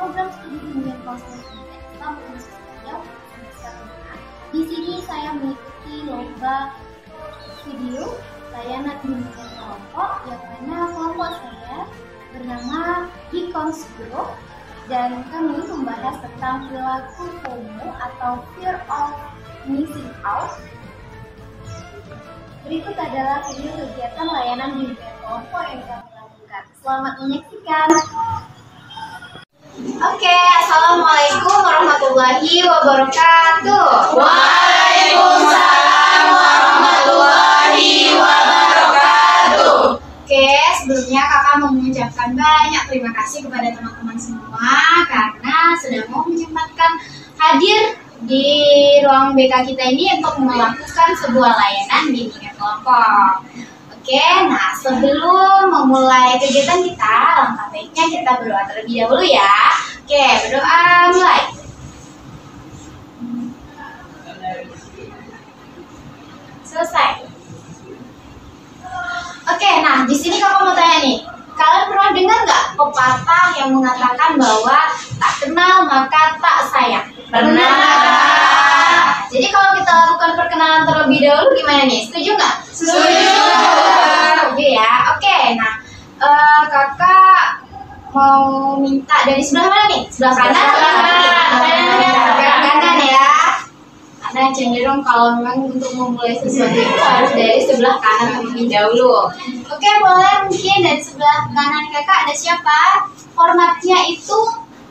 program studi bimbingan kelompok Islam Universitas Riau semester 5. Di sini saya mengikuti lomba video layanan bimbingan kelompok yang mana kelompok saya bernama Beacons Group dan kami membahas tentang perilaku FOMO atau Fear of Missing Out. Berikut adalah video kegiatan layanan bimbingan kelompok yang kami lakukan. Selamat menyaksikan. Oke, assalamualaikum warahmatullahi wabarakatuh. Waalaikumsalam warahmatullahi wabarakatuh. Oke, sebelumnya kakak mau mengucapkan banyak terima kasih kepada teman-teman semua karena sudah mau menyempatkan hadir di ruang BK kita ini untuk melakukan sebuah layanan bimbingan kelompok. Oke, nah sebelum memulai kegiatan kita, langkah baiknya kita berdoa terlebih dahulu ya. Oke, berdoa mulai. Selesai. Oke, nah di sini kakak mau tanya nih, kalian pernah dengar nggak pepatah yang mengatakan bahwa tak kenal maka tak sayang? Pernah. Jadi kalau kita lakukan perkenalan terlebih dahulu gimana nih? Setuju nggak? Setuju. Setuju ya. Oke, nah kakak mau minta dari sebelah mana nih? Sebelah kanan? Sebelah kanan ya. Karena cenderung kalau memang untuk memulai sesuatu itu harus dari sebelah kanan terlebih dahulu. Oke, boleh mungkin dari sebelah kanan kakak ada siapa? Formatnya itu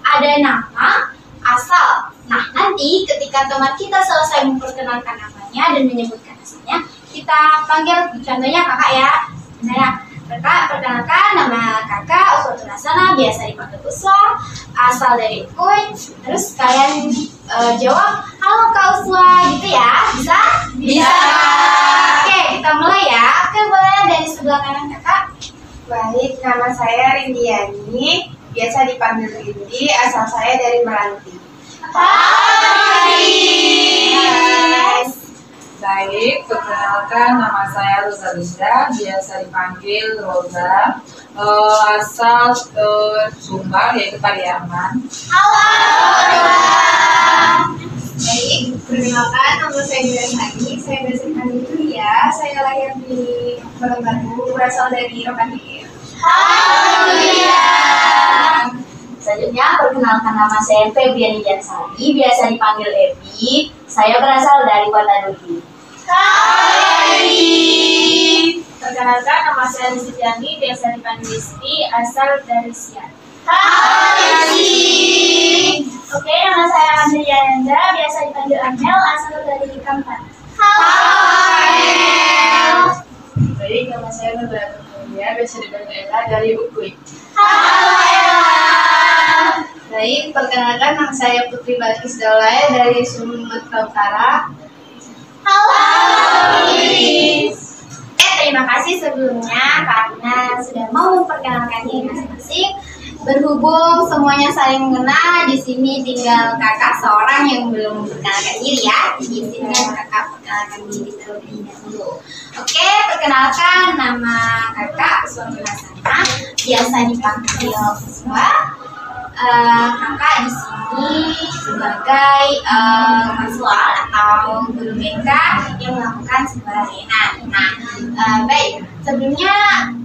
ada nama, asal. Nah, nanti ketika teman kita selesai memperkenalkan namanya dan menyebutkan asalnya, kita panggil, contohnya kakak ya. Misalnya, kakak perkenalkan nama kakak Uswatul Hasanah, biasa dipanggil Uswa, asal dari Uin. Terus kalian jawab, halo Kak Uswa, gitu ya? Bisa? Bisa. Oke, kita mulai ya. Oke, boleh dari sebelah kanan kakak. Baik, nama saya Rindiani, biasa dipanggil Rindi, asal saya dari Meranti. Hai. Baik, perkenalkan nama saya Rosa, biasa dipanggil Rosa, asal Sumbar, yaitu Pariaman. Halo. Baik, perkenalkan nama saya Gresani, saya biasa dipanggil Julia, saya lahir di Baru, berasal dari Rokanhil. Alhamdulillah. Selanjutnya, perkenalkan nama saya Febriani Jansari, biasa dipanggil Ebi. Saya berasal dari Kota Duki. Hai. Perkenalkan nama saya Rizkyani, biasa dipanggil Rizky, asal dari Siak. Hai. Oke, nama saya Andri Yanda, biasa dipanggil Amel, asal dari Kampan. Hai. Baik, nama saya Nurul Mulia, biasa dipanggil Ella dari Ukui. Halo Ella. Baik, perkenalkan nama saya Putri Balkis Daulaya dari Sumatera Utara. Halo. Terima kasih sebelumnya karena sudah mau memperkenalkan diri masing-masing. Berhubung semuanya saling mengenal, di sini tinggal kakak seorang yang belum memperkenalkan diri ya. Jadi izinkan kakak perkenalkan diri terlebih dahulu. Oke, perkenalkan nama kakak Uswatul Hasanah, biasa dipanggil Uswa. Kakak di sini sebagai mahasiswa atau guru BK yang melakukan sebuah layanan. Nah, baik. Sebelumnya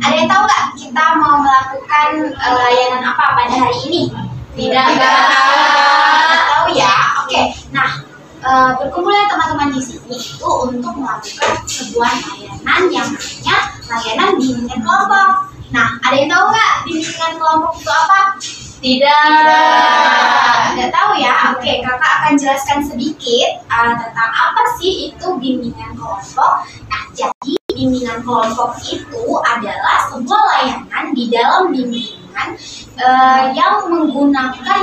ada yang tahu nggak kita mau melakukan layanan apa pada hari ini? Tidak tahu ya. Oke. Nah, berkumpulnya teman-teman di sini itu untuk melakukan sebuah layanan yang namanya layanan bimbingan kelompok. Nah, ada yang tahu nggak bimbingan kelompok itu apa? Tidak tahu ya. Oke, kakak akan jelaskan sedikit tentang apa sih itu bimbingan kelompok. Nah, jadi bimbingan kelompok itu adalah sebuah layanan di dalam bimbingan yang menggunakan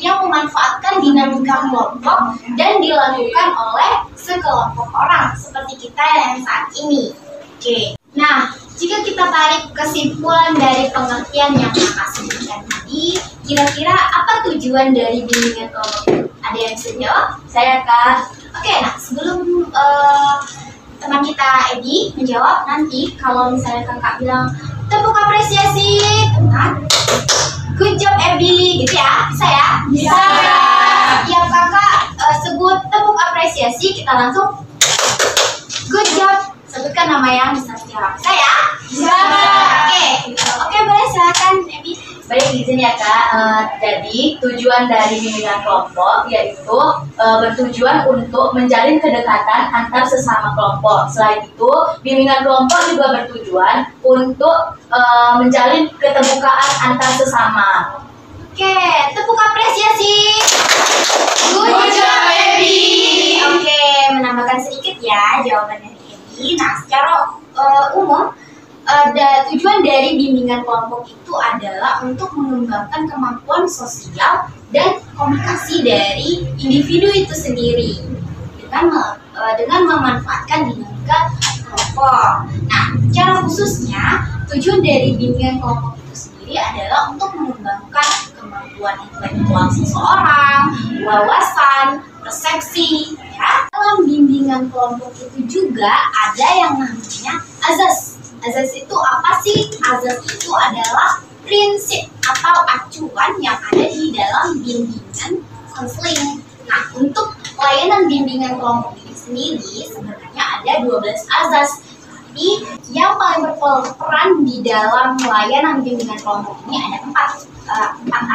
yang memanfaatkan dinamika kelompok dan dilakukan oleh sekelompok orang seperti kita yang saat ini. Oke. Nah, jika kita tarik kesimpulan dari pengertian yang kakak sebutkan tadi, kira-kira apa tujuan dari bimbingan kelompok itu? Ada yang bisa jawab? Saya Kak. Oke, nah sebelum teman kita Edi menjawab, nanti kalau misalnya kakak bilang tepuk apresiasi, good job Ebi, gitu ya. kita langsung good job. Sebutkan nama yang bisa jawab. Saya? Oke, boleh silakan, Ebi. Baik, izin ya Kak. Jadi tujuan dari bimbingan kelompok yaitu bertujuan untuk menjalin kedekatan antar sesama kelompok. Selain itu, bimbingan kelompok juga bertujuan untuk menjalin keterbukaan antar sesama. Oke, tepuk apresiasi. Good job, Ebi. Oke, menambahkan sedikit ya jawaban dari Ebi. Nah, secara umum, tujuan dari bimbingan kelompok itu adalah untuk mengembangkan kemampuan sosial dan komunikasi dari individu itu sendiri dengan memanfaatkan dinamika kelompok. Nah, secara khususnya tujuan dari bimbingan kelompok itu sendiri adalah untuk mengembangkan kemampuan intelektual seseorang, wawasan, persepsi. Ya, dalam bimbingan kelompok itu juga ada yang namanya azas. Azas itu apa sih? Azas itu adalah prinsip atau acuan yang ada di dalam bimbingan konseling. Nah, untuk layanan bimbingan kelompok ini sendiri sebenarnya ada 12 azas. Tapi yang paling berperan di dalam layanan bimbingan kelompok ini ada 4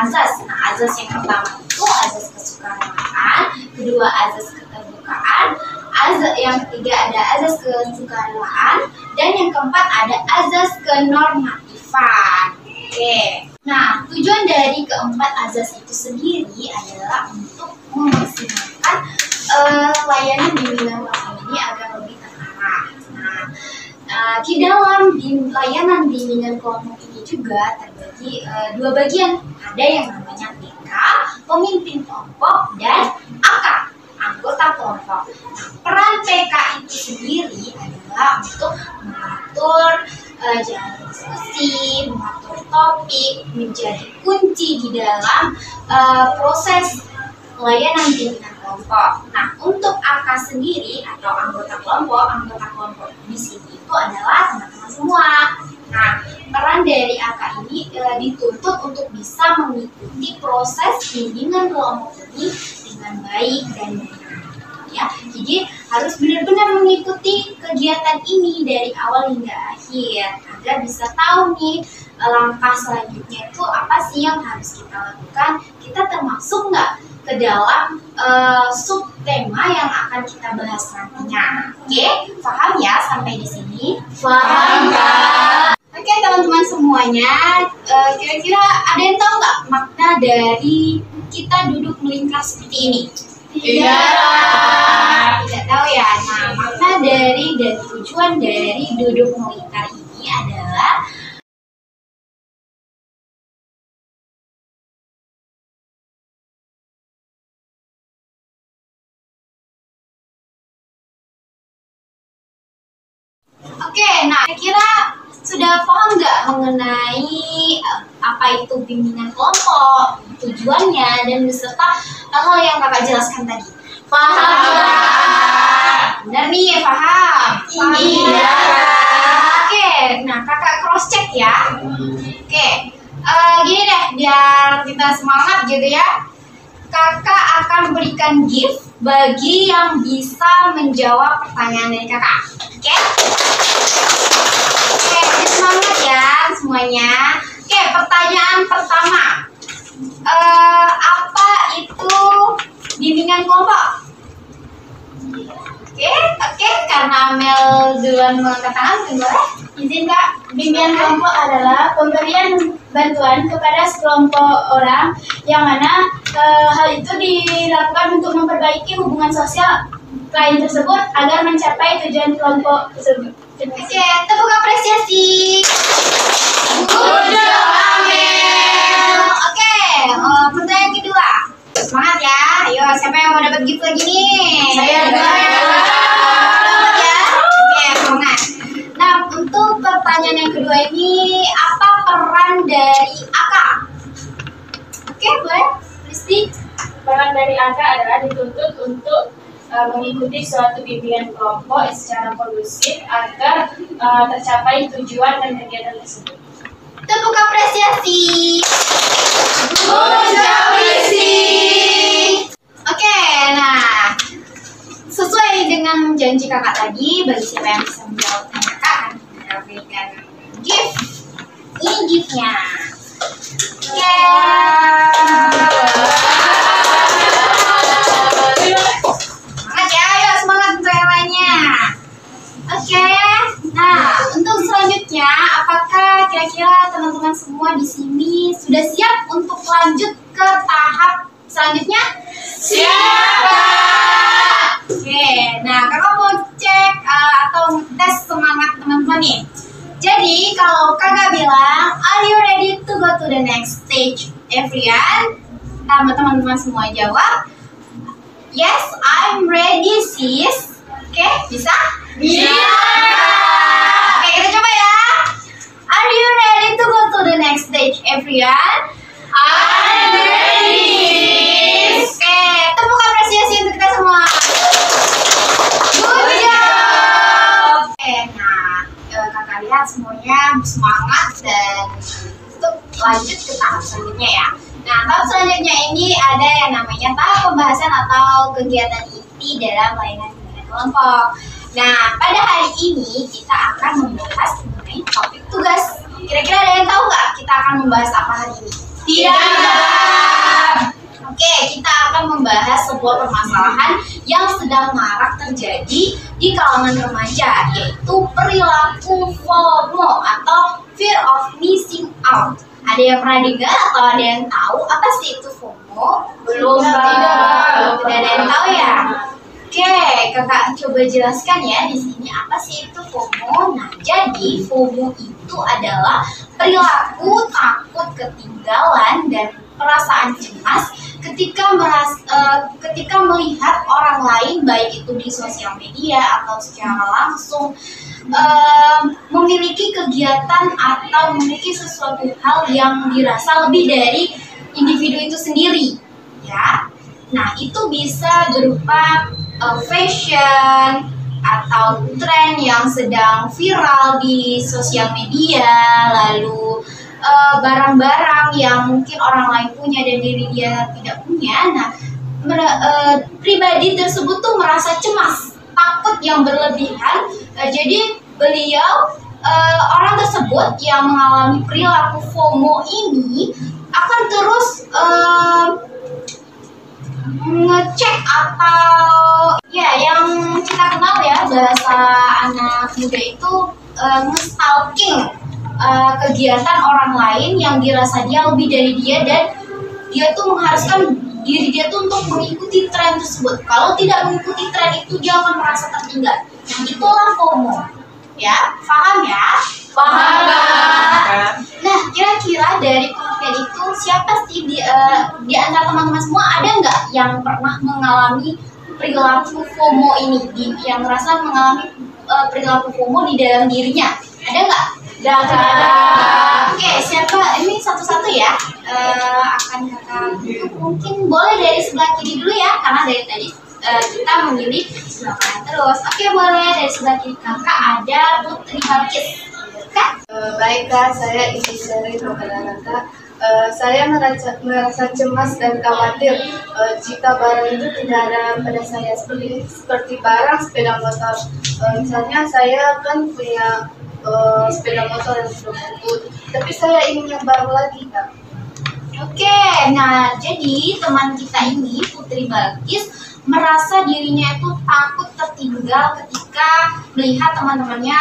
azas. Nah, azas yang pertama itu azas kesukarelawan, kedua azas keterbukaan, yang ketiga ada azas kesukarelawan, dan yang keempat ada azas kenormatifan. Oke. Nah, tujuan dari keempat azas itu sendiri adalah untuk memaksimalkan layanan bimbingan kelompok ini agar lebih terarah. Nah, di dalam layanan bimbingan kelompok ini juga terbagi 2 bagian. Ada yang namanya TK, pemimpin kelompok, dan AK, anggota kelompok. Nah, peran PK itu sendiri adalah untuk mengatur jalan diskusi, mengatur topik, menjadi kunci di dalam proses layanan bimbingan kelompok. Nah, untuk AK sendiri atau anggota kelompok di sini itu adalah teman-teman semua. Nah, peran dari AK ini dituntut untuk bisa mengikuti proses bimbingan kelompok ini dengan baik dan benar. Ya, jadi harus benar-benar mengikuti kegiatan ini dari awal hingga akhir agar bisa tahu nih langkah selanjutnya itu apa sih yang harus kita lakukan. Kita termasuk nggak ke dalam subtema yang akan kita bahas nantinya. Oke, paham ya sampai di sini? Paham Kak? Oke teman-teman semuanya, kira-kira ada yang tahu nggak makna dari kita duduk melingkar seperti ini? Tidak tahu ya. Nah, makna dari dan tujuan dari duduk melingkar ini adalah oke, nah kira-kira sudah paham nggak mengenai apa itu bimbingan kelompok, tujuannya, dan beserta hal yang kakak jelaskan tadi? Paham. Benar nih, paham? Iya. Oke, nah kakak cross check ya. Oke, gini deh, biar kita semangat gitu ya. Kakak akan berikan gift bagi yang bisa menjawab pertanyaan dari kakak. Oke? Oke, jadi semangat ya semuanya. Oke, pertanyaan pertama. Apa itu bimbingan kelompok? Oke, karena Amel duluan mengangkat tangan, boleh? Izin Kak, bimbingan kelompok adalah pemberian bantuan kepada sekelompok orang yang mana hal itu dilakukan untuk memperbaiki hubungan sosial klien tersebut agar mencapai tujuan kelompok tersebut. Oke, tepuk apresiasi. Good job, Amel. Oke, pertanyaan kedua. Semangat ya. Ayo, siapa yang mau dapat gift lagi nih? Saya dapat ya. Oke, semangat. Nah, untuk pertanyaan yang kedua ini, apa peran dari AK? Oke, boleh? Risti? Peran dari AK adalah dituntut untuk mengikuti suatu bimbingan kelompok secara kondusif agar tercapai tujuan dan kegiatan tersebut. Tepuk apresiasi. Good job, Risti. Oke, nah sesuai kakak tadi. Bagi siapa yang bisa menjawab kakak akan kita berikan gift. Ini giftnya. Oke. Semangat ya, ayo semangat untuk yang lainnya. Oke. Nah, untuk selanjutnya, apakah kira-kira teman-teman semua di sini sudah siap untuk lanjut ke tahap selanjutnya? Siap. Oke, nah kakak mau cek atau tes semangat teman-teman nih. Jadi kalau kakak bilang, are you ready to go to the next stage, everyone? Teman-teman semua jawab, yes, I'm ready, sis. Oke, bisa? Bisa. Oke, kita coba ya. Are you ready to go to the next stage, everyone? I'm ready. Oke, tepuk apresiasi untuk kita semua. Good job. Oke, nah kakak lihat semuanya semangat dan untuk lanjut ke tahap selanjutnya ya. Nah, tahap selanjutnya ini ada yang namanya tahap pembahasan atau kegiatan inti dalam layanan bimbingan kelompok. Nah, pada hari ini kita akan membahas mengenai topik tugas. Kira-kira ada yang tahu nggak kita akan membahas apa hari ini? Tidak. Oke, kita akan membahas sebuah permasalahan yang sedang marak terjadi di kalangan remaja, yaitu perilaku FOMO atau fear of missing out. Ada yang pernah dengar atau ada yang tahu apa sih itu FOMO? Belum. Tidak ada yang tahu ya? Oke, kakak coba jelaskan ya di sini apa sih itu FOMO. Nah, jadi FOMO itu adalah perilaku takut ketinggalan dan perasaan cemas ketika melihat orang lain, baik itu di sosial media atau secara langsung memiliki kegiatan atau memiliki sesuatu hal yang dirasa lebih dari individu itu sendiri, ya. Nah, itu bisa berupa fashion atau tren yang sedang viral di sosial media, lalu barang-barang yang mungkin orang lain punya dan diri dia tidak punya. Nah, pribadi tersebut tuh merasa cemas, takut yang berlebihan. Jadi beliau orang tersebut yang mengalami perilaku FOMO ini akan terus ngecek atau ya yang kita kenal ya bahasa anak muda itu nge-stalking kegiatan orang lain yang dirasa dia lebih dari dia, dan dia tuh mengharuskan diri dia tuh untuk mengikuti tren tersebut. Kalau tidak mengikuti tren itu dia akan merasa tertinggal. Nah, itulah FOMO. Ya, paham ya? Paham. Nah, kira-kira dari pengertian itu siapa sih di antara teman-teman semua ada nggak yang pernah mengalami perilaku FOMO ini, yang merasa mengalami perilaku FOMO di dalam dirinya? Ada nggak? Ada. Oke, siapa? Ini satu-satu ya. Akan kakak mungkin boleh dari sebelah kiri dulu ya, karena dari tadi kita memilih sebelah kanan terus. Oke, boleh dari sebelah kiri kakak ada Putri Balkis. Kak? Baiklah, saya Ibu Seri Rokanaraka. Saya merasa cemas dan khawatir jika barang itu tidak ada pada saya, seperti barang sepeda motor. Misalnya saya kan punya sepeda motor yang sudah butut, tapi saya ingin yang baru lagi, Kak. Oke, nah jadi teman kita ini Putri Balkis merasa dirinya itu takut tertinggal ketika melihat teman-temannya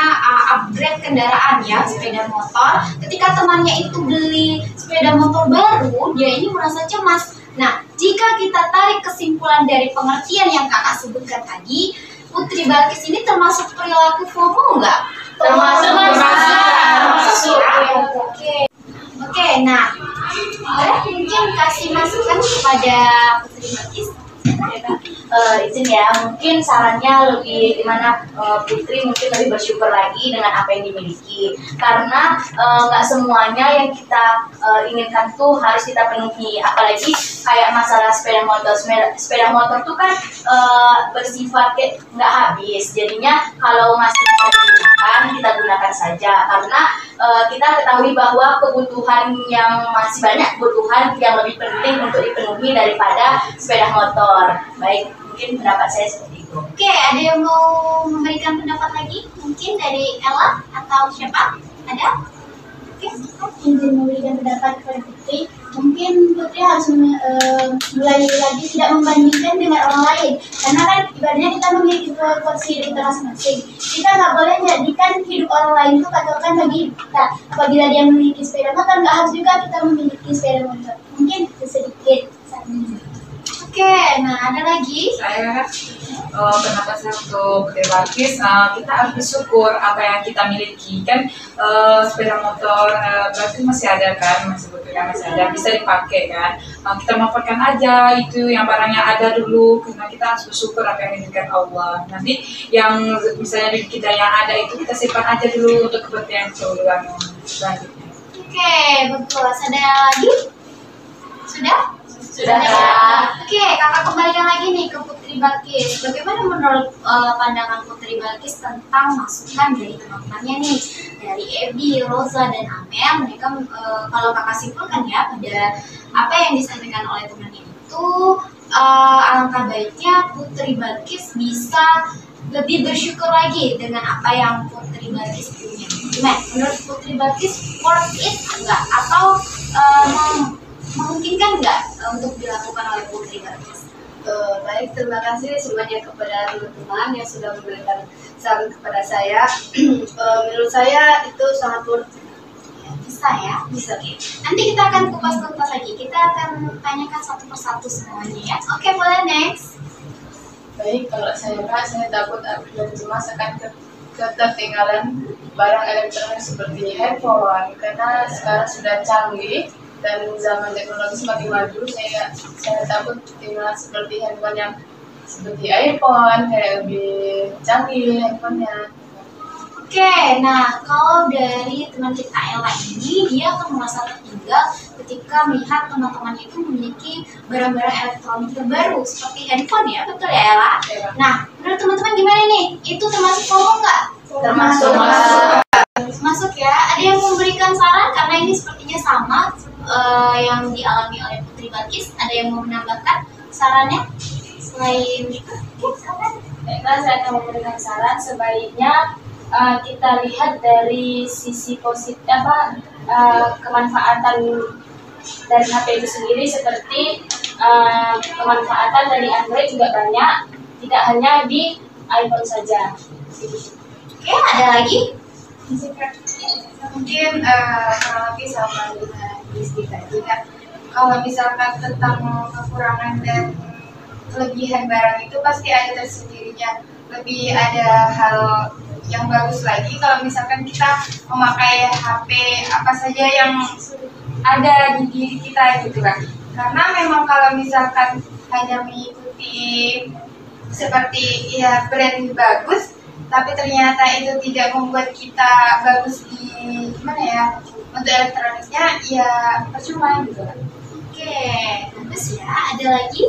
upgrade kendaraan ya, sepeda motor. Ketika temannya itu beli sepeda motor baru, dia ini merasa cemas. Nah, jika kita tarik kesimpulan dari pengertian yang kakak sebutkan tadi, Putri Balkis ini termasuk perilaku FOMO nggak? Termasuk. Oke, nah boleh mungkin kasih masukan kepada Putri Balkis? Izin ya, mungkin sarannya lebih dimana Putri mungkin lebih bersyukur lagi dengan apa yang dimiliki, karena nggak semuanya yang kita inginkan tuh harus kita penuhi, apalagi kayak masalah sepeda motor tuh kan bersifat kayak nggak habis, jadinya kalau masih bisa digunakan kita gunakan saja, karena kita ketahui bahwa kebutuhan yang masih banyak, kebutuhan yang lebih penting untuk dipenuhi daripada sepeda motor. Baik, mungkin pendapat saya seperti itu. Oke, ada yang mau memberikan pendapat lagi? Mungkin dari Ella atau siapa? Ada? Oke, Izin memberikan pendapat kepada Putri. Mungkin Putri harus mulai lagi tidak membandingkan dengan orang lain, karena kan ibaratnya kita memiliki porsi diri kita masing-masing. Kita nggak boleh menjadikan hidup orang lain itu patokan bagi kita. Apabila dia memiliki sepeda motor, nggak harus juga kita memiliki sepeda motor. Mungkin sedikit. Oke, nah ada lagi? Saya pendapat saya untuk Putri Balkis, kita harus bersyukur apa yang kita miliki kan. Sepeda motor berarti masih ada kan, masih sebetulnya masih ada, bisa dipakai kan. Kita manfaatkan aja itu yang barangnya ada dulu, karena kita harus bersyukur apa yang diberikan Allah. Nanti yang misalnya di kita yang ada itu kita simpan aja dulu untuk kepentingan selanjutnya. Oke, betul. Ada lagi? Sudah? Sudah. Oke, kakak kembalikan lagi nih ke Putri Balkis. Bagaimana menurut pandangan Putri Balkis tentang masukan dari teman-temannya nih, dari Ebi, Rosa, dan Amel? Mereka kalau kakak simpulkan ya pada apa yang disampaikan oleh temannya itu, alangkah baiknya Putri Balkis bisa lebih bersyukur lagi dengan apa yang Putri Balkis punya. Gimana? Menurut Putri Balkis worth it enggak? Atau memungkinkan nggak untuk dilakukan oleh Putri Balkis? Baik, terima kasih semuanya kepada teman-teman yang sudah memberikan saran kepada saya. Menurut saya itu sangat worth it. Bisa ya? Bisa. Oke. Nanti kita akan kupas tuntas lagi. Kita akan tanyakan satu persatu semuanya ya. Oke, boleh next. Baik, kalau saya takut dan cemas akan ketertinggalan barang elektronik seperti handphone, karena sekarang sudah canggih dan zaman teknologi semakin maju. Saya takut tinggal seperti handphone yang seperti iPhone, kayak lebih canggih handphonenya. Oke, nah kalau dari teman kita Ella ini, dia akan merasa tertinggal ketika melihat teman-temannya itu memiliki barang-barang elektronik terbaru seperti handphone ya, betul ya Ella? Nah, menurut teman-teman gimana nih? Itu termasuk FOMO nggak? Termasuk. Masuk ya. Ada yang memberikan saran karena ini sepertinya sama yang dialami oleh Putri Balkis. Ada yang mau menambahkan sarannya selain saran? Baiklah, saya akan memberikan saran sebaiknya kita lihat dari sisi positif kemanfaatan dari HP itu sendiri, seperti kemanfaatan dari Android juga banyak, tidak hanya di iPhone saja. Oke, ada lagi? Mungkin kurang lebih sama dengan Rizky tadi kan. Kalau misalkan tentang kekurangan dan kelebihan barang itu pasti ada tersendirinya. Lebih ada hal yang bagus lagi kalau misalkan kita memakai HP apa saja yang ada di diri kita gitu kan. Karena memang kalau misalkan hanya mengikuti seperti ya brand bagus, tapi ternyata itu tidak membuat kita bagus di gimana ya untuk elektroniknya, ya percuma gitu kan. Oke, bagus ya. Ada lagi?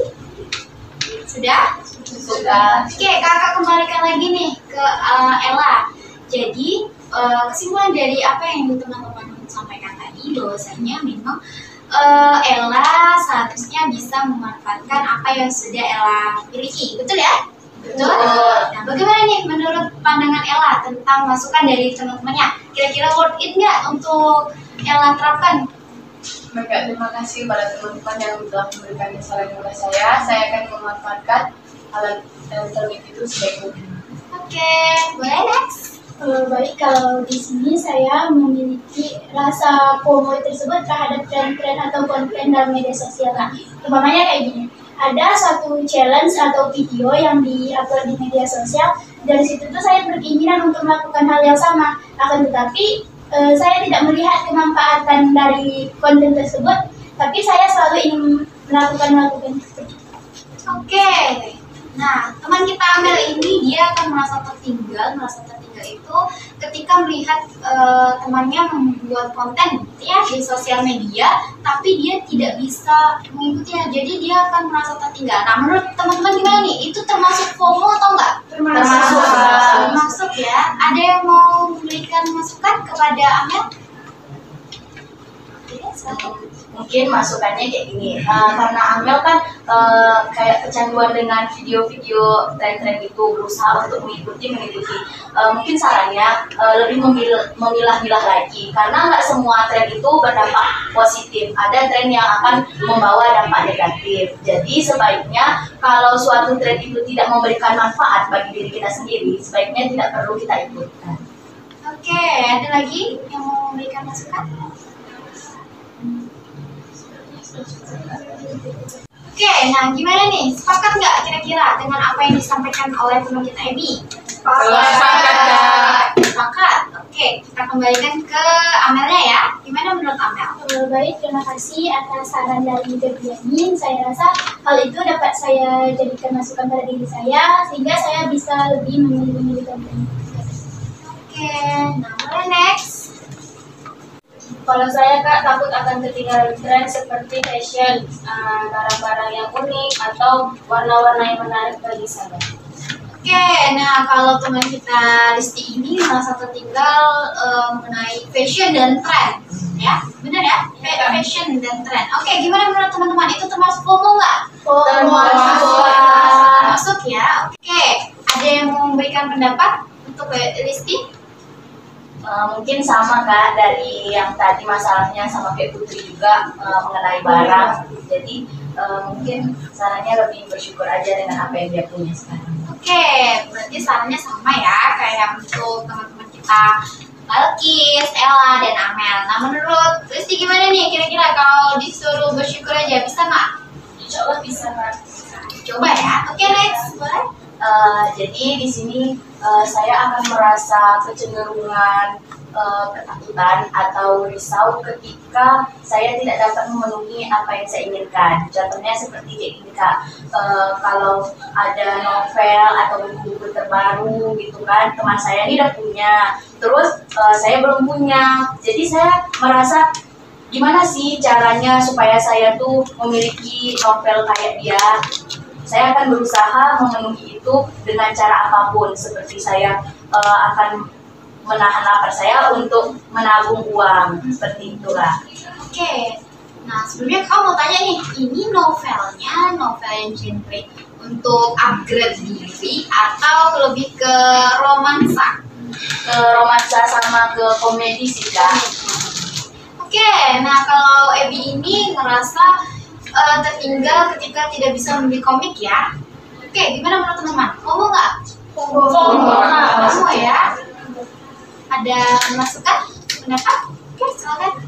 Sudah? Sudah. Oke, kakak kembalikan lagi nih ke Ella. Jadi kesimpulan dari apa yang teman-teman sampaikan tadi, bahwasanya memang Ella seharusnya bisa memanfaatkan apa yang sudah Ella miliki, betul ya? Betul. Nah, bagaimana nih menurut pandangan Ella tentang masukan dari teman-temannya? Kira-kira worth it nggak untuk Ella terapkan? Baik, terima kasih pada teman-teman yang telah memberikan saran kepada saya. Saya akan memanfaatkan alat elektronik itu sebaik mungkin. Oke, boleh next. Baik, kalau di sini saya memiliki rasa FOMO tersebut terhadap tren-tren atau konten dalam media sosial. Nah, umpamanya kayak gini. Ada satu challenge atau video yang di-upload di media sosial. Dari situ tuh saya berkeinginan untuk melakukan hal yang sama. Akan tetapi saya tidak melihat kemanfaatan dari konten tersebut. Tapi saya selalu ingin melakukan seperti itu. Oke. Nah, teman kita Amel ini dia akan merasa tertinggal itu ketika melihat temannya membuat konten ya di sosial media, tapi dia tidak bisa mengikutinya, jadi dia akan merasa tertinggal. Nah, menurut teman-teman gimana nih? Itu termasuk FOMO atau enggak? Termasuk ya. Ada yang mau memberikan masukan kepada Amel? Oke, silakan. Mungkin masukannya kayak gini, karena Amel kan kayak kecanduan dengan video-video tren-tren itu, berusaha untuk mengikuti. Mungkin sarannya lebih memilah-milah lagi, karena nggak semua tren itu berdampak positif. Ada tren yang akan membawa dampak negatif. Jadi sebaiknya kalau suatu tren itu tidak memberikan manfaat bagi diri kita sendiri, sebaiknya tidak perlu kita ikutkan. Oke, ada lagi yang mau memberikan masukan? Oke, nah gimana nih? Sepakat nggak kira-kira dengan apa yang disampaikan oleh teman kita Ebi? Sepakat, Kak. Sepakat. Oke, kita kembalikan ke Amelnya ya. Gimana menurut Amel? Baik, terima kasih atas saran dari Deviani. Saya rasa hal itu dapat saya jadikan masukan pada diri saya, sehingga saya bisa lebih memilih konten. Oke, nah boleh next. Kalau saya Kak takut akan ketinggalan tren seperti fashion, barang-barang yang unik atau warna-warna yang menarik bagi saya. Oke, nah kalau teman kita Listi ini merasa tertinggal mengenai fashion dan tren, ya, benar ya? Fashion dan tren. Oke, gimana menurut teman-teman? Itu termasuk FOMO nggak? Termasuk ya. Oke, ada yang mau memberikan pendapat untuk Listi? Mungkin sama Kak, dari yang tadi masalahnya sama kayak Putri juga mengenai barang. Jadi mungkin sarannya lebih bersyukur aja dengan apa yang dia punya sekarang. Oke, berarti sarannya sama ya, kayak untuk teman-teman kita Balkis, Ella, dan Amel. Nah menurut Listi gimana nih kira-kira kalau disuruh bersyukur aja bisa nggak? Insya Allah bisa Kak. Coba ya. Oke, next, boleh? Jadi di sini saya akan merasa kecenderungan ketakutan atau risau ketika saya tidak dapat memenuhi apa yang saya inginkan. Contohnya seperti kayak gini Kak, kalau ada novel atau buku terbaru gitu kan, teman saya ini udah punya, terus saya belum punya. Jadi saya merasa gimana sih caranya supaya saya tuh memiliki novel kayak dia. Saya akan berusaha memenuhi itu dengan cara apapun, seperti saya akan menahan lapar saya untuk menabung uang, seperti itulah. Oke, nah sebelumnya kamu mau tanya nih, ini novelnya novel yang genre untuk upgrade diri atau lebih ke romansa? Ke romansa sama ke komedi sih Kak. Oke, nah kalau Ebi ini ngerasa tertinggal ketika tidak bisa membeli komik ya. Oke, gimana menurut teman-teman? FOMO nggak? FOMO ya. Ada masukan? Pendapat? Oke, silakan.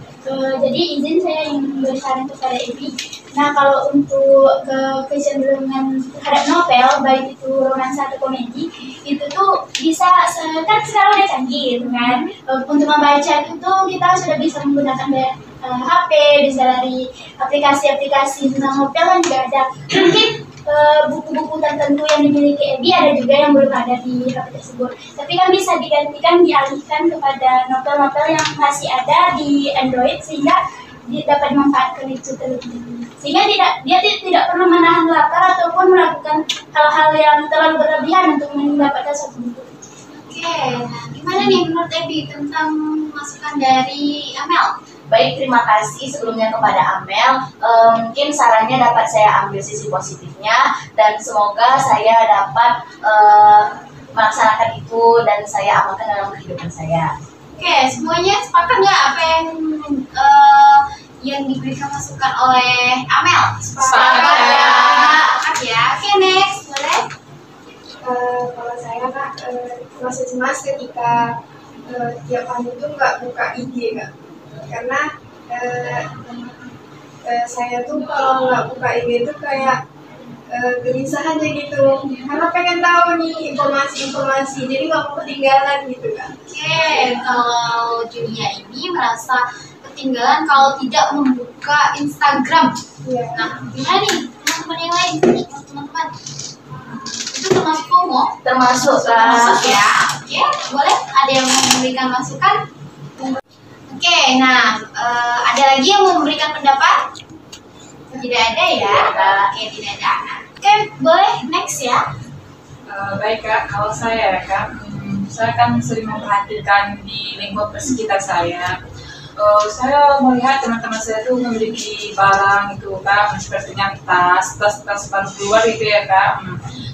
Jadi izin saya ingin bersaran kepada Ebi. Nah kalau untuk kecenderungan terhadap novel, baik itu romansa atau komedi, itu tuh bisa, kan sekarang udah canggih kan. Untuk membaca itu kita sudah bisa menggunakan HP, bisa dari aplikasi-aplikasi tentang novel kan juga ada. Mungkin buku-buku tertentu yang dimiliki Ebi ada juga yang belum ada di HP tersebut. Tapi kan bisa dialihkan kepada novel-novel yang masih ada di Android, sehingga dapat memanfaatkan itu terlebih dahulu. Sehingga dia tidak perlu menahan lapar ataupun melakukan hal-hal yang terlalu berlebihan untuk mendapatkan suatu buku. Oke, nah gimana nih menurut Ebi tentang masukan dari Amel? Baik, terima kasih sebelumnya kepada Amel. Mungkin sarannya dapat saya ambil sisi positifnya, dan semoga saya dapat melaksanakan itu dan saya amalkan dalam kehidupan saya. Oke, semuanya sepakat nggak apa yang diberikan masukan oleh Amel? Sepakat. Sepakat ya. Oke, next, boleh? Kalau saya Kak, merasa cemas ketika tiap hari itu nggak buka IG Kak, karena saya tuh kalau nggak buka IG itu kayak gelisah aja gitu, karena pengen tahu nih informasi-informasi, jadi nggak mau ketinggalan gitu Kak. Oke, kalau Julia ini merasa ketinggalan kalau tidak membuka Instagram. Iya. Nah, gimana nih teman-teman yang lain? Teman-teman, itu termasuk FOMO? Termasuk Termasuk ya. Oke, boleh? Ada yang mau memberikan masukan? Oke, nah ada lagi yang mau memberikan pendapat? Tidak ada ya? Oke, tidak ada. Oke, boleh next ya. Baik Kak, kalau saya ya Kak, saya kan sering memperhatikan di lingkup sekitar saya. saya melihat teman-teman saya tuh memiliki barang itu kak, sepertinya tas baru keluar gitu ya kak.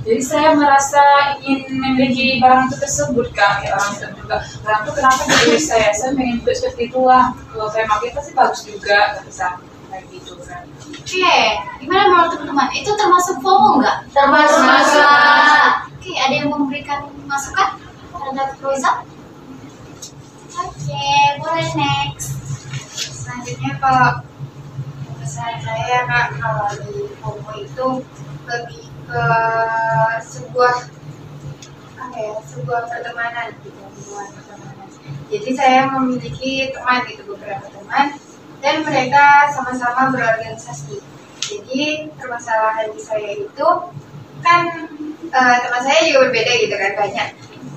Jadi saya merasa ingin memiliki barang itu tersebut kak. Ya, orang itu juga barang itu kenapa di diri saya pengen juga seperti itu lah. Kalau saya pakai pasti bagus juga, kata saya kayak gitu kan. Oke, gimana menurut teman-teman? Itu termasuk FOMO nggak? Termasuk. Oke, ada yang memberikan masukan terhadap Rosa? Oke, boleh next. Selanjutnya kalau pesan saya kak, kalau di FOMO itu lebih ke sebuah sebuah pertemanan gitu, hubungan pertemanan. Jadi saya memiliki teman gitu, beberapa teman, dan mereka sama-sama berorganisasi. Jadi permasalahan di saya itu kan teman saya juga berbeda gitu kan, banyak.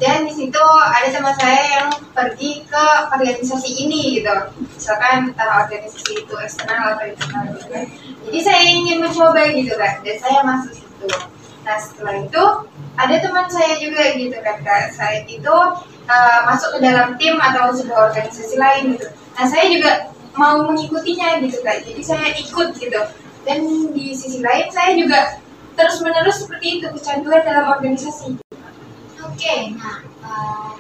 Dan di situ ada teman saya yang pergi ke organisasi ini gitu, misalkan entah organisasi itu eksternal atau internal gitu kan. Jadi saya ingin mencoba gitu kan, dan saya masuk situ. Nah setelah itu ada teman saya juga gitu kan kak, saya itu masuk ke dalam tim atau sebuah organisasi lain gitu. Nah saya juga mau mengikutinya gitu kak, jadi saya ikut gitu. Dan di sisi lain saya juga terus-menerus seperti itu, kecanduan dalam organisasi. Oke, nah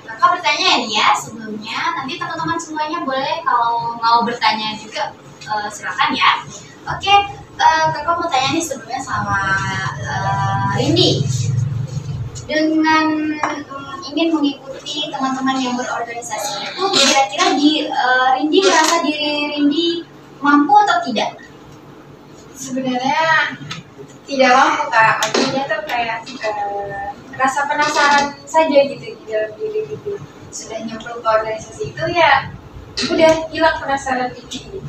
kakak bertanya nih ya sebelumnya. Nanti teman-teman semuanya boleh kalau mau bertanya juga silakan ya. Oke, kakak mau tanya nih sebelumnya sama Rindi. Dengan ingin mengikuti teman-teman yang berorganisasi itu, kira-kira Rindi merasa diri Rindi mampu atau tidak? Sebenarnya tidak mampu kak, maksudnya tuh kayak rasa penasaran saja gitu di dalam diri gitu. Sudah nyemplung ke organisasi itu ya udah hilang penasaran itu.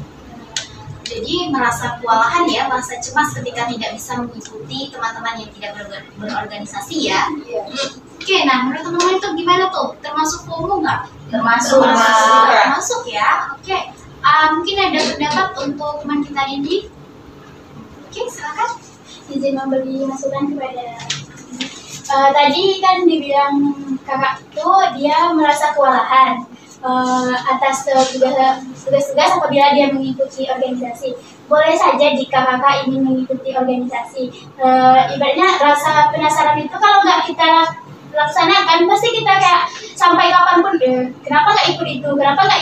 Jadi merasa kewalahan ya, merasa cemas ketika tidak bisa mengikuti teman-teman yang tidak berorganisasi ya. Iya. Oke, nah menurut teman-teman itu gimana tuh? Termasuk FOMO nggak? Termasuk. Termasuk ya. Oke, mungkin ada pendapat untuk teman kita Rindi. Oke, silakan. Izin memberi masukan kepada tadi kan dibilang kakak itu dia merasa kewalahan atas tugas-tugas apabila dia mengikuti organisasi. Boleh saja jika kakak ingin mengikuti organisasi, ibaratnya rasa penasaran itu kalau nggak kita laksanakan pasti kita kayak sampai kapanpun kenapa nggak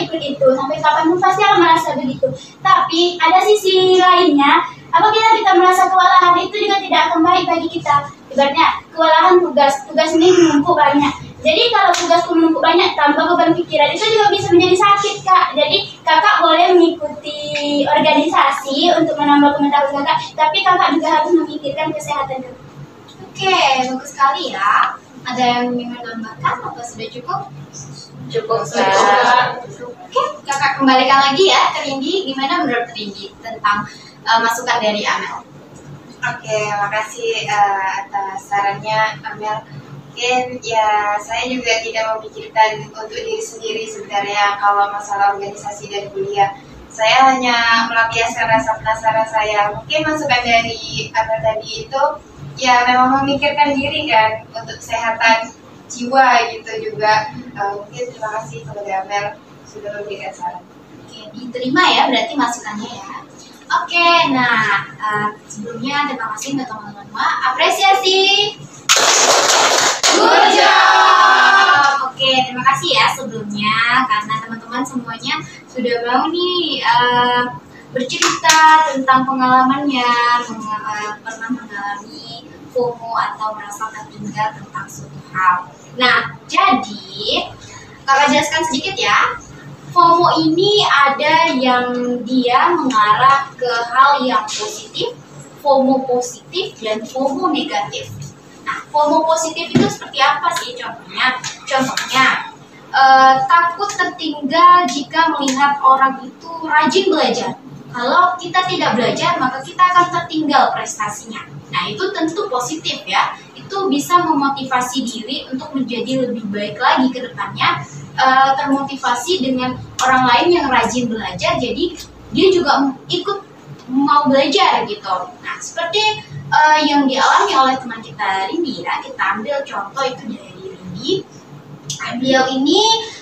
ikut itu sampai kapanpun pasti akan merasa begitu. Tapi ada sisi lainnya, apabila kita merasa kewalahan itu juga tidak akan baik bagi kita. Ibaratnya kewalahan tugas ini menumpuk banyak. Jadi kalau tugas menumpuk banyak tanpa beban pikiran itu juga bisa menjadi sakit kak. Jadi kakak boleh mengikuti organisasi untuk menambah pengetahuan kakak, tapi kakak juga harus memikirkan kesehatan kakak. Oke, bagus sekali ya. Ada yang ingin menambahkan atau sudah cukup? Cukup Oke, kakak kembalikan lagi ya ke Rindi. Gimana menurut Rindi tentang masukan dari Amel? Oke, makasih atas sarannya Amel. Mungkin ya saya juga tidak memikirkan untuk diri sendiri sebenarnya kalau masalah organisasi dan kuliah. Saya hanya melampiaskan rasa penasaran saya. Mungkin masukan dari Amel tadi itu ya memang memikirkan diri kan untuk kesehatan jiwa gitu juga. Mungkin terima kasih kepada Amel sudah memberikan saran. Oke, diterima ya berarti masukannya ya. Oke, nah sebelumnya terima kasih untuk teman-teman semua. Apresiasi. Good job. Oke, terima kasih ya sebelumnya karena teman-teman semuanya sudah mau nih bercerita tentang pengalamannya, pernah mengalami FOMO atau merasa tertinggal tentang suatu hal. Nah, jadi kakak jelaskan sedikit ya. FOMO ini ada yang dia mengarah ke hal yang positif, FOMO positif, dan FOMO negatif. Nah, FOMO positif itu seperti apa sih contohnya? Contohnya, takut tertinggal jika melihat orang itu rajin belajar. Kalau kita tidak belajar, maka kita akan tertinggal prestasinya. Nah, itu tentu positif ya. Itu bisa memotivasi diri untuk menjadi lebih baik lagi ke depannya. Termotivasi dengan orang lain yang rajin belajar, jadi dia juga ikut mau belajar gitu. Nah, seperti yang dialami oleh teman kita Rindi ya, kita ambil contoh itu dari Rindi. Beliau ini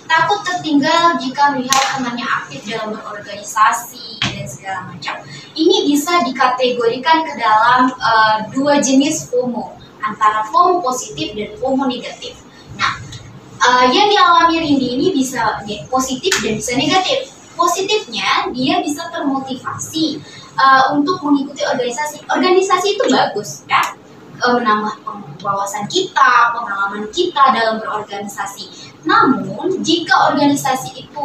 takut tertinggal jika melihat temannya aktif dalam berorganisasi dan segala macam. Ini bisa dikategorikan ke dalam dua jenis FOMO, antara FOMO positif dan FOMO negatif. Nah, yang dialami Rindi ini bisa positif dan bisa negatif. Positifnya, dia bisa termotivasi untuk mengikuti organisasi. Organisasi itu bagus, kan? Menambah wawasan kita, pengalaman kita dalam berorganisasi. Namun, jika organisasi itu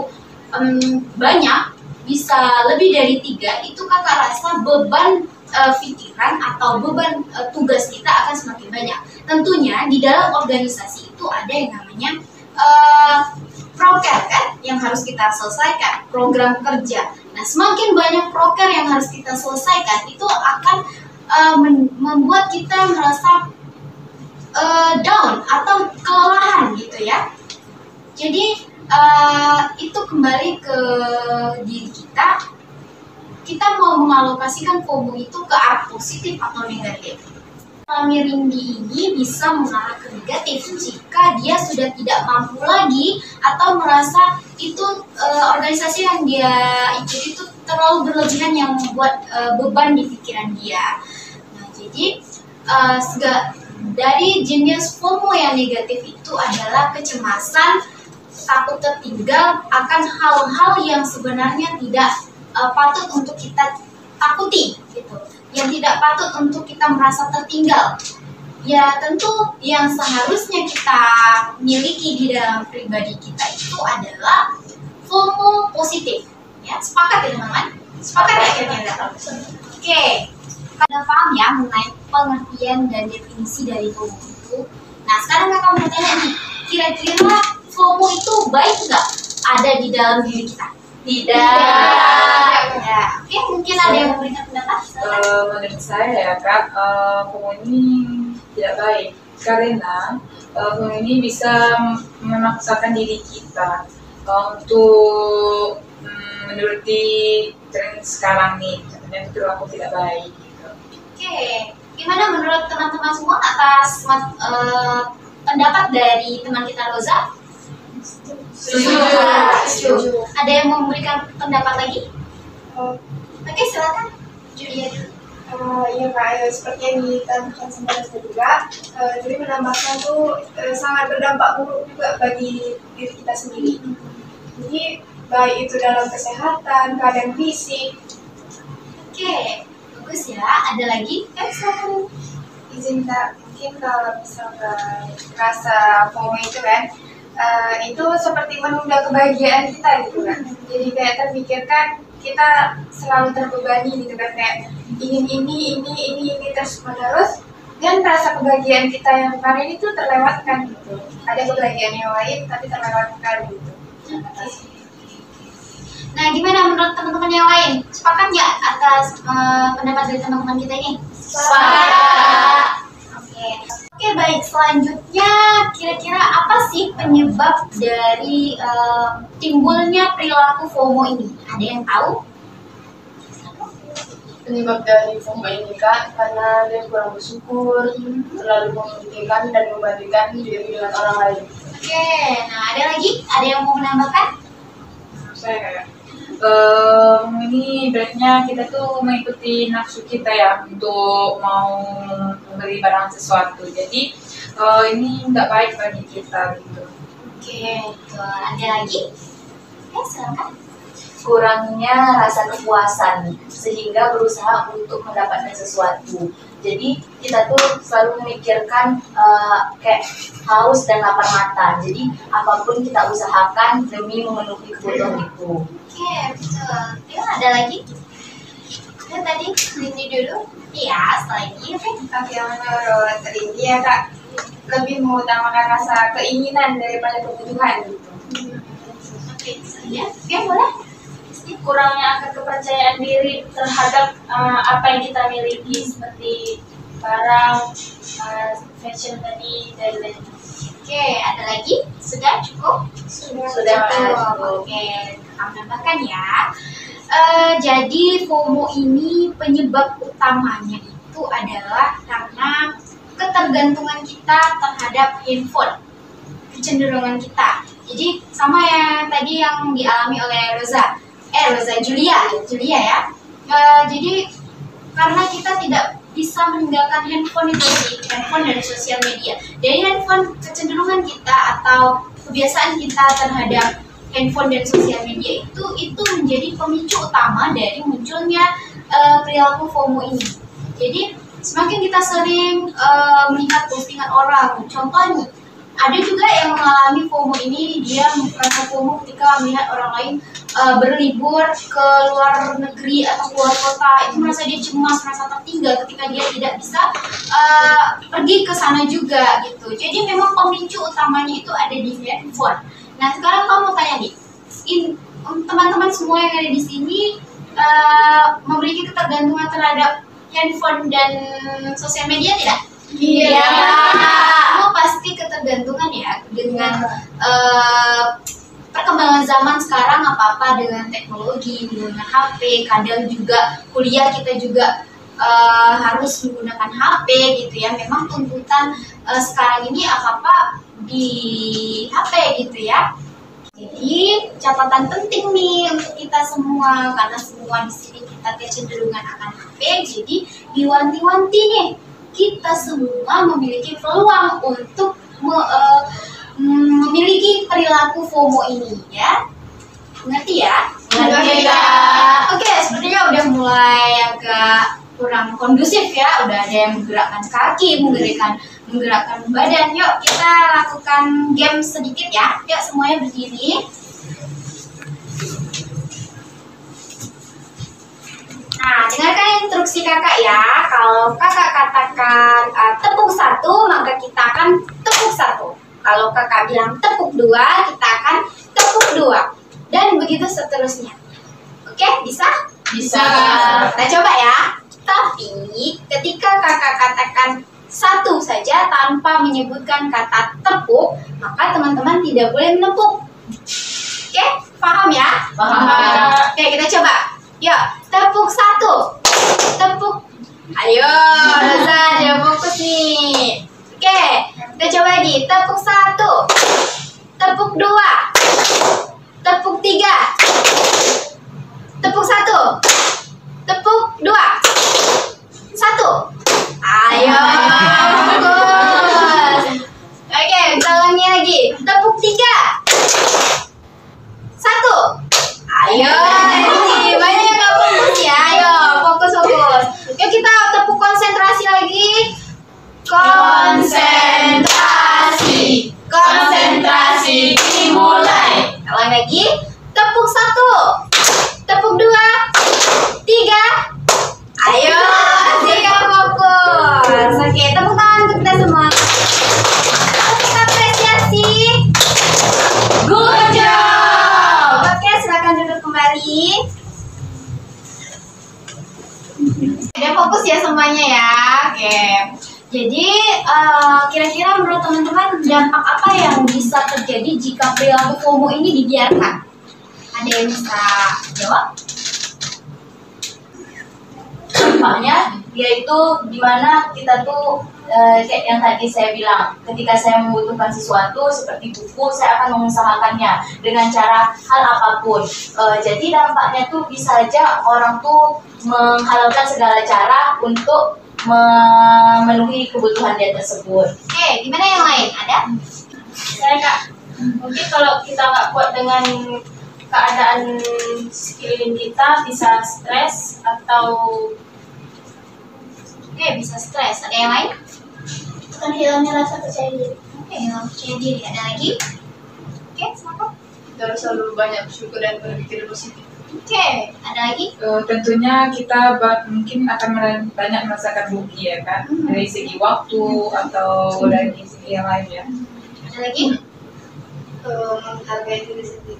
banyak, bisa lebih dari 3, itu kakak rasa beban pikiran atau beban tugas kita akan semakin banyak. Tentunya di dalam organisasi itu ada yang namanya proker, kan, yang harus kita selesaikan, program kerja. Nah, semakin banyak proker yang harus kita selesaikan, itu akan membuat kita merasa down atau kelelahan gitu ya. Jadi itu kembali ke diri kita. Kita mau mengalokasikan FOMO itu ke arah positif atau negatif. Rindi ini bisa mengarah ke negatif jika dia sudah tidak mampu lagi atau merasa itu organisasi yang dia ikuti itu terlalu berlebihan yang membuat beban di pikiran dia. Nah, jadi dari jenis FOMO yang negatif itu adalah kecemasan, takut tertinggal akan hal-hal yang sebenarnya tidak patut untuk kita takuti, gitu. Yang tidak patut untuk kita merasa tertinggal. Ya tentu yang seharusnya kita miliki di dalam pribadi kita itu adalah FOMO positif. Ya, sepakat ya teman-teman? Sepakat ya kira-kira? Oke, kita paham ya mengenai pengertian dan definisi dari FOMO itu. Nah, sekarang kakak mau tanya nih, kira-kira FOMO itu baik nggak ada di dalam diri kita? Tidak. Ya, oke, mungkin ada yang memberikan pendapat? Menurut saya ya Kak, FOMO ini tidak baik karena FOMO ini bisa memaksakan diri kita untuk menuruti tren sekarang nih, dan itu aku tidak baik. Gitu. Oke, gimana menurut teman-teman semua atas pendapat dari teman kita Roza? Setuju. Ada yang mau memberikan pendapat lagi? Oke, silakan. Julia dulu. Ya Kak, seperti yang ditekankan sama Roza juga, jadi menambahkan tuh sangat berdampak buruk juga bagi diri kita sendiri. Jadi baik itu dalam kesehatan, keadaan fisik. Oke, bagus ya. Ada lagi? Silakan. Izin Kak, mungkin kalau misalkan rasa FOMO itu kan, itu seperti menunda kebahagiaan kita gitu kan. Jadi kayak terpikirkan kita selalu terbebani gitu kan, kayak ingin ini terus menerus, dan rasa kebahagiaan kita yang kemarin itu terlewatkan gitu. Ada kebahagiaan yang lain tapi terlewatkan gitu. Nah, gimana menurut teman-teman yang lain? Sepakat nggak atas pendapat dari teman-teman kita ini? Sepakat. Oke, baik. Selanjutnya, kira-kira apa sih penyebab dari timbulnya perilaku FOMO ini? Ada yang tahu? Penyebab dari FOMO ini Kak, karena dia kurang bersyukur, terlalu mementingkan dan membandingkan diri dengan orang lain. Oke, nah ada lagi? Ada yang mau menambahkan? Saya kayak ini beratnya kita tuh mengikuti nafsu kita ya untuk mau membeli barang sesuatu. Jadi ini nggak baik bagi kita gitu. Oke, ada lagi? Silakan. Kurangnya rasa kepuasan sehingga berusaha untuk mendapatkan sesuatu. Jadi kita tuh selalu memikirkan kayak haus dan lapar mata. Jadi apapun kita usahakan demi memenuhi kebutuhan itu. Oke, betul. Ya, ada lagi? Ya, tadi Rindi dulu. Iya, setelah ini. Oke, menurut Rindi ya Kak, lebih mengutamakan rasa keinginan daripada kebutuhan gitu. Oke, saya. Oke, boleh. Kurangnya akan kepercayaan diri terhadap apa yang kita miliki seperti barang, fashion tadi dan lain-lain. Oke, ada lagi? Sudah cukup? Sudah cukup. Oke, akan menambahkan ya. Jadi FOMO ini penyebab utamanya itu adalah karena ketergantungan kita terhadap handphone. kecenderungan kita. Jadi sama yang tadi yang dialami oleh Roza Julia ya. Jadi karena kita tidak bisa meninggalkan handphone itu tadi, handphone dan sosial media. Dari handphone, kecenderungan kita atau kebiasaan kita terhadap handphone dan sosial media itu menjadi pemicu utama dari munculnya perilaku FOMO ini. Jadi semakin kita sering melihat postingan orang, contoh nih, ada juga yang mengalami FOMO ini, dia merasa FOMO ketika melihat orang lain berlibur ke luar negeri atau keluar kota, itu merasa dia cemas, merasa tertinggal ketika dia tidak bisa pergi ke sana juga gitu. Jadi memang pemicu utamanya itu ada di handphone. Nah sekarang kamu tanya nih, teman-teman semua yang ada di sini memiliki ketergantungan terhadap handphone dan sosial media tidak? Iya. Kamu pasti ketergantungan ya dengan perkembangan zaman sekarang, apa-apa dengan teknologi, dengan HP, kadang juga kuliah kita juga harus menggunakan HP gitu ya. Memang tuntutan sekarang ini apa-apa di HP gitu ya. Jadi catatan penting nih untuk kita semua, karena semua di sini kita kecenderungan akan HP. Jadi diwanti-wanti nih, kita semua memiliki peluang untuk memiliki perilaku FOMO ini ya. Ngerti ya? Ngerti ya. Oke, sepertinya udah mulai agak kurang kondusif ya. Udah ada yang menggerakkan kaki, menggerakkan badan. Yuk kita lakukan game sedikit ya. Yuk semuanya berdiri. Nah, dengarkan instruksi kakak ya. Kalau kakak katakan tepuk 1, maka kita akan tepuk 1. Kalau kakak bilang tepuk 2, kita akan tepuk 2. Dan begitu seterusnya. Oke, bisa? Bisa. Kita coba ya. Tapi ketika kakak katakan 1 saja tanpa menyebutkan kata tepuk, maka teman-teman tidak boleh menepuk. Oke, paham ya? Paham. Oke, kita coba. Yuk, tepuk 1. Tepuk. Ayo, Roza, jangan fokus nih. Oke, kita coba lagi. Tepuk 1. Tepuk 2. Tepuk 3. Tepuk 1. Tepuk 2. 1. Ayo, fokus. Oke, kita ulangi lagi. Tepuk 3. 1. Ayo, ini banyak yang gak fokus ya. Ayo, fokus. Yuk kita tepuk konsentrasi lagi. Konsentrasi dimulai. Ulang lagi. Tepuk 1. Tepuk 2. 3. Ayo, siap fokus. Oke, tepuk tangan untuk kita semua. Kita apresiasi. Good job. Oke, silakan duduk kembali. Udah fokus ya semuanya ya. Oke. Jadi kira-kira menurut teman-teman dampak apa yang bisa terjadi jika perilaku FOMO ini dibiarkan? Ada yang bisa jawab? Dampaknya yaitu dimana kita tuh kayak yang tadi saya bilang, ketika saya membutuhkan sesuatu seperti buku, saya akan mengusahakannya dengan cara hal apapun. Jadi dampaknya tuh bisa aja orang tuh menghalalkan segala cara untuk memenuhi kebutuhan dia tersebut. Oke, gimana yang lain? Ada? Saya Kak, mungkin kalau kita nggak kuat dengan keadaan sekeliling kita, bisa stres atau bisa stres. Ada yang lain? Akan hilangnya rasa percaya diri. Hilang percaya diri. Ada lagi? Silakan. Kita harus selalu banyak bersyukur dan berpikir positif. Ada lagi? Tentunya kita mungkin akan banyak merasakan rugi ya kan, dari segi waktu atau dari segi yang lain ya. Ada lagi? Menghargai diri sendiri.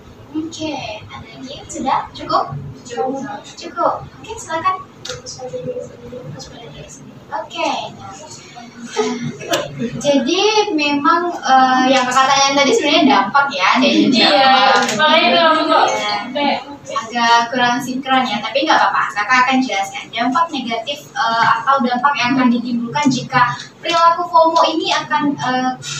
Ada lagi? Sudah? Cukup. Silakan. Fokus pada diri sendiri. Jadi memang yang kakak tanya tadi sebenarnya dampak ya. iya, makanya itu kok agak agak kurang sinkron ya, tapi nggak apa-apa. Kakak akan jelaskan dampak negatif atau dampak yang akan ditimbulkan jika perilaku FOMO ini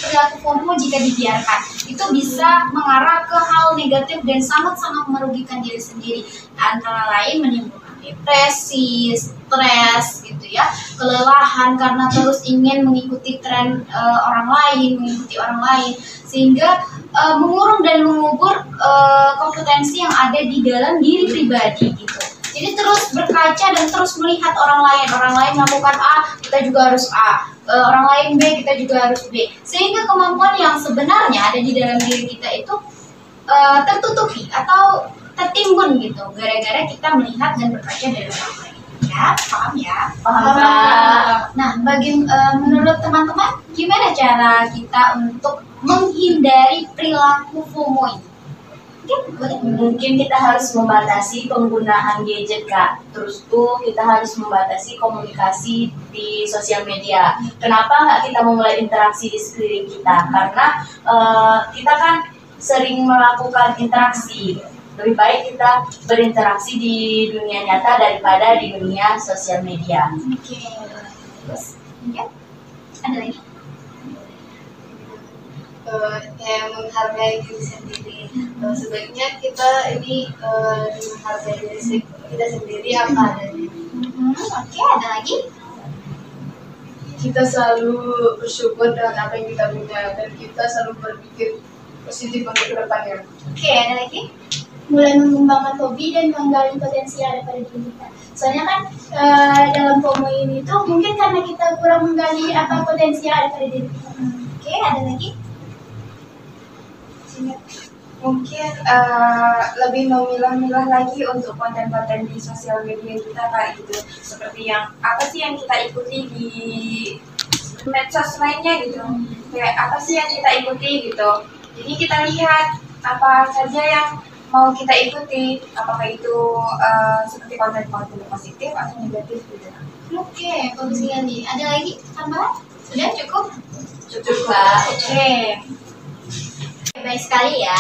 perilaku FOMO jika dibiarkan itu bisa mengarah ke hal negatif dan sangat-sangat merugikan diri sendiri. Antara lain menimbulkan depresi, stres gitu ya, kelelahan karena terus ingin mengikuti tren mengikuti orang lain, sehingga mengurung dan mengubur kompetensi yang ada di dalam diri pribadi gitu. Jadi terus berkaca dan terus melihat orang lain melakukan A, kita juga harus A, orang lain B, kita juga harus B, sehingga kemampuan yang sebenarnya ada di dalam diri kita itu tertutupi atau tertimbun gitu, gara-gara kita melihat dan berkaca dari orang lain. Ya, paham ya? Paham. Nah, menurut teman-teman, gimana cara kita untuk menghindari perilaku FOMO ini? Mungkin kita harus membatasi penggunaan gadget, Kak. Terus tuh kita harus membatasi komunikasi di sosial media. Kenapa nggak kita memulai interaksi di sekeliling kita? Karena kita kan sering melakukan interaksi. Lebih baik kita berinteraksi di dunia nyata daripada di dunia sosial media. Oke. Terus, ya? Ada lagi? Yang menghargai diri sendiri. Sebaiknya kita ini menghargai diri kita sendiri apa adanya. Oke, ada lagi? Kita selalu bersyukur dengan apa yang kita punya dan kita selalu berpikir positif untuk kedepannya. Oke, ada lagi? Mulai mengembangkan hobi dan menggali potensi yang ada pada diri kita. Soalnya kan dalam FOMO ini tuh mungkin karena kita kurang menggali apa potensi yang ada pada diri kita. Oke, ada lagi? Mungkin lebih memilah-milah lagi untuk konten-konten di sosial media kita kayak gitu, seperti yang apa sih yang kita ikuti di medsos lainnya gitu, kayak apa sih yang kita ikuti gitu. Jadi kita lihat apa saja yang mau kita ikuti, apakah itu seperti konten-konten positif atau negatif gitu. Oke, bagus sekali. Ada lagi tambahan? Sudah cukup? Cukup, Kak. Oke. Baik sekali ya,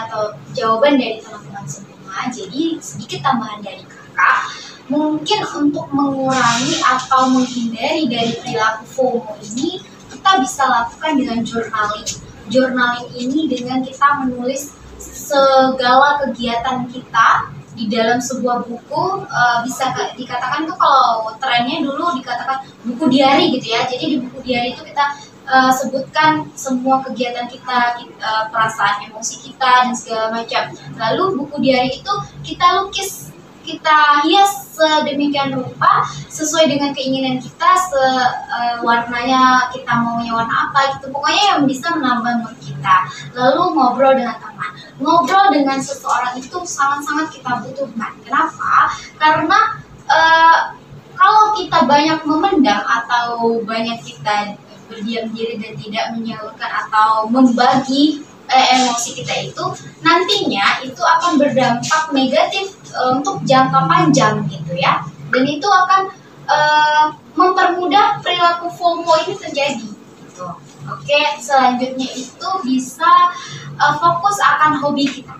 atau jawaban dari teman-teman semua. Jadi sedikit tambahan dari kakak, mungkin untuk mengurangi atau menghindari dari perilaku FOMO ini, kita bisa lakukan dengan journaling. Journaling ini dengan kita menulis segala kegiatan kita di dalam sebuah buku, bisa dikatakan tuh kalau trennya dulu dikatakan buku diari gitu ya. Jadi di buku diari itu kita sebutkan semua kegiatan kita, perasaan, emosi kita dan segala macam. Lalu buku diari itu kita lukis, kita hias sedemikian rupa sesuai dengan keinginan kita, warnanya kita maunya warna apa gitu. Pokoknya yang bisa menambah mood kita. Lalu ngobrol dengan teman. Ngobrol dengan seseorang itu sangat-sangat kita butuhkan. Kenapa? Karena kalau kita banyak memendam atau banyak kita berdiam diri dan tidak menyalurkan atau membagi emosi kita itu, nantinya itu akan berdampak negatif untuk jangka panjang gitu ya, dan itu akan mempermudah perilaku FOMO ini terjadi gitu. Oke, selanjutnya itu bisa fokus akan hobi kita.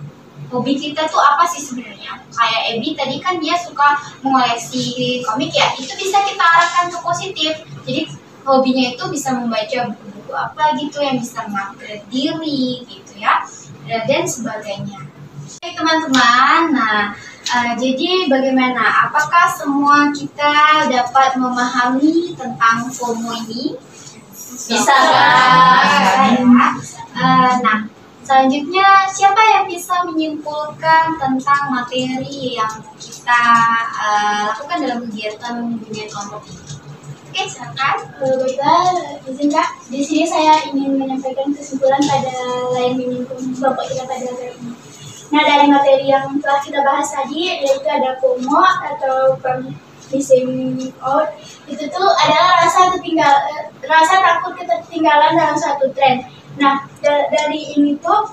Hobi kita tuh apa sih sebenarnya? Kayak Ebi tadi kan dia suka mengoleksi komik ya, itu bisa kita arahkan ke positif. Jadi hobinya itu bisa membaca buku-buku apa gitu yang bisa mengupgrade diri gitu ya, dan sebagainya. Oke teman-teman, nah jadi bagaimana? Apakah semua kita dapat memahami tentang FOMO ini? Bisa, Kak. Nah, selanjutnya siapa yang bisa menyimpulkan tentang materi yang kita lakukan dalam kegiatan dunia kelompok ini? Oke, silakan. Baiklah, izin Kak. Di sini saya ingin menyampaikan kesimpulan pada lain menyinggung kelompok kita pada hari ini. Nah, dari materi yang telah kita bahas tadi, yaitu ada FOMO atau missing out, itu tuh adalah rasa takut ketertinggalan dalam suatu tren. Nah, dari ini tuh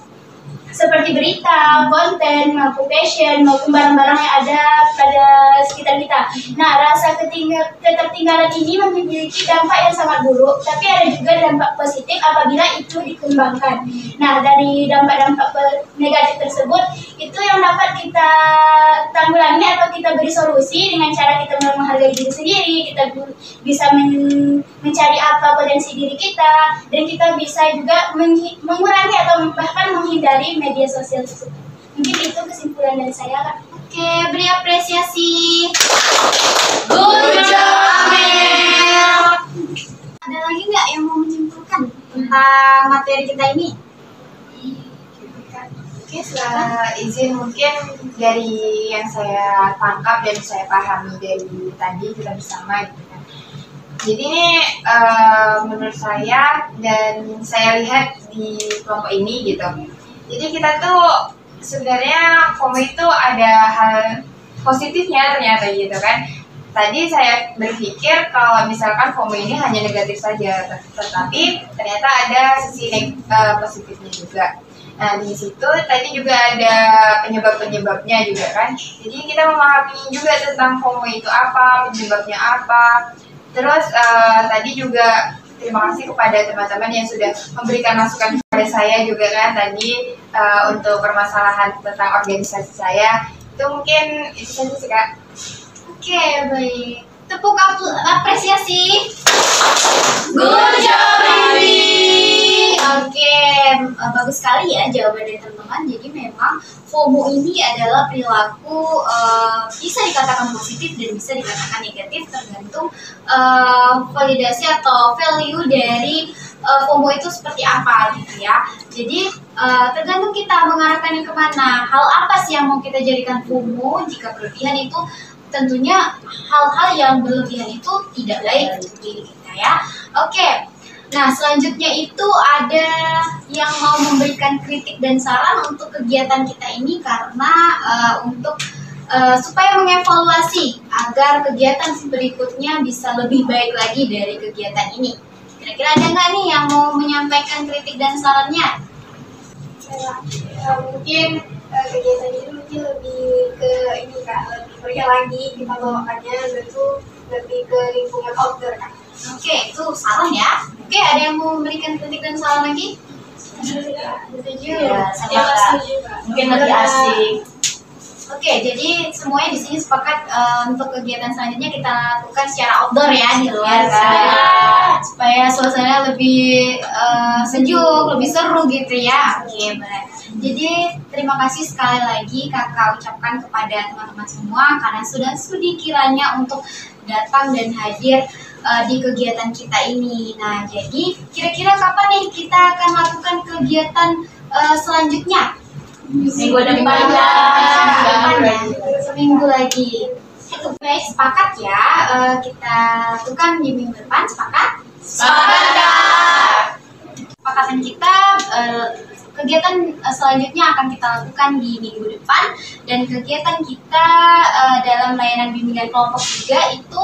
seperti berita, konten, maupun fashion, maupun barang-barang yang ada pada sekitar kita. Nah, rasa ketertinggalan ini memiliki dampak yang sangat buruk, tapi ada juga dampak positif apabila itu dikembangkan. Nah, dari dampak-dampak negatif tersebut, itu yang dapat kita tanggulangi atau kita beri solusi dengan cara kita menghargai diri sendiri, kita bisa mencari apa potensi diri kita, dan kita bisa juga mengurangi atau bahkan menghindari media sosial tersebut. Mungkin itu kesimpulan dari saya, Kak. Oke, beri apresiasi. Good job, Amel. Ada lagi nggak yang mau menyimpulkan tentang materi kita ini? Oke, izin mungkin dari yang saya tangkap dan saya pahami dari tadi kita bersama gitu kan. Jadi ini menurut saya dan saya lihat di kelompok ini gitu. Jadi kita tuh sebenarnya FOMO itu ada hal positifnya ternyata gitu kan. Tadi saya berpikir kalau misalkan FOMO ini hanya negatif saja, tetapi ternyata ada sisi positifnya juga. Nah, di situ tadi juga ada penyebab-penyebabnya juga kan. Jadi kita memahami juga tentang FOMO itu apa, penyebabnya apa. Terus tadi juga terima kasih kepada teman-teman yang sudah memberikan masukan kepada saya juga kan tadi untuk permasalahan tentang organisasi saya. Itu mungkin itu saja sih, Kak. Oke, baik. Tepuk apresiasi. Good job, Bibi. Oke, bagus sekali ya jawaban dari teman-teman. Jadi memang FOMO ini adalah perilaku bisa dikatakan positif dan bisa dikatakan negatif tergantung validasi atau value dari FOMO itu seperti apa gitu ya. Jadi tergantung kita mengarahkannya kemana. Hal apa sih yang mau kita jadikan FOMO? Jika berlebihan itu tentunya hal-hal yang berlebihan itu tidak baik untuk diri kita ya. Oke. Nah, selanjutnya itu ada yang mau memberikan kritik dan saran untuk kegiatan kita ini karena untuk supaya mengevaluasi agar kegiatan berikutnya bisa lebih baik lagi dari kegiatan ini. Kira-kira ada nggak nih yang mau menyampaikan kritik dan sarannya? Mungkin kegiatan ini mungkin lebih ke ini Kak, lebih meriah lagi kita bawakannya, itu lebih ke lingkungan outdoor Kak. Oke, itu saran ya. Oke, ada yang mau memberikan kritik dan saran lagi? Setuju. Ya, sama Kak. Mungkin lebih asik. Oke, jadi semuanya di sini sepakat untuk kegiatan selanjutnya kita lakukan secara outdoor ya, di luar supaya suasana lebih sejuk, lebih seru gitu ya. Oke, baik. Jadi terima kasih sekali lagi Kakak ucapkan kepada teman-teman semua karena sudah sudi kiranya untuk datang dan hadir di kegiatan kita ini. Nah, jadi kira-kira kapan nih kita akan lakukan kegiatan selanjutnya? Minggu depan ya. Seminggu lagi. Baik, sepakat ya. Kita lakukan di minggu depan. Sepakat? Sepakat, Kak. Kesepakatan kita kegiatan selanjutnya akan kita lakukan di minggu depan, dan kegiatan kita dalam layanan bimbingan kelompok juga itu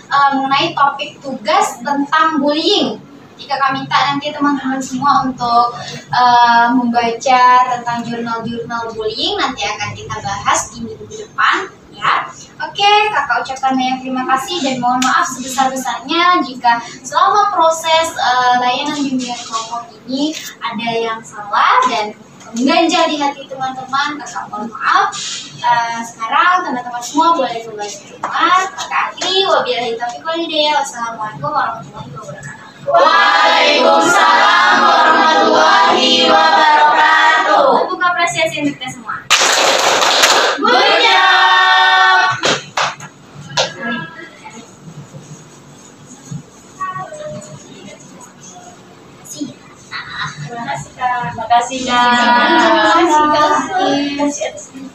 mengenai topik tugas tentang bullying. Jika kami minta nanti teman-teman semua untuk membaca tentang jurnal-jurnal bullying, nanti akan kita bahas di minggu depan ya. Oke, Kakak ucapkan banyak terima kasih dan mohon maaf sebesar-besarnya jika selama proses layanan bimbingan kelompok ini ada yang salah dan mengganjal di hati teman-teman. Kakak mohon maaf. Sekarang teman-teman semua boleh kembali ke rumah. Kakak akhiri, wabillahi taufiq wal hidayah. Wassalamualaikum warahmatullahi wabarakatuh. Waalaikumsalam warahmatullahi wabarakatuh. Untuk apresiasi untuk kita semua. Good job. Terima kasih Kak. Terima kasih, Kak. Terima kasih.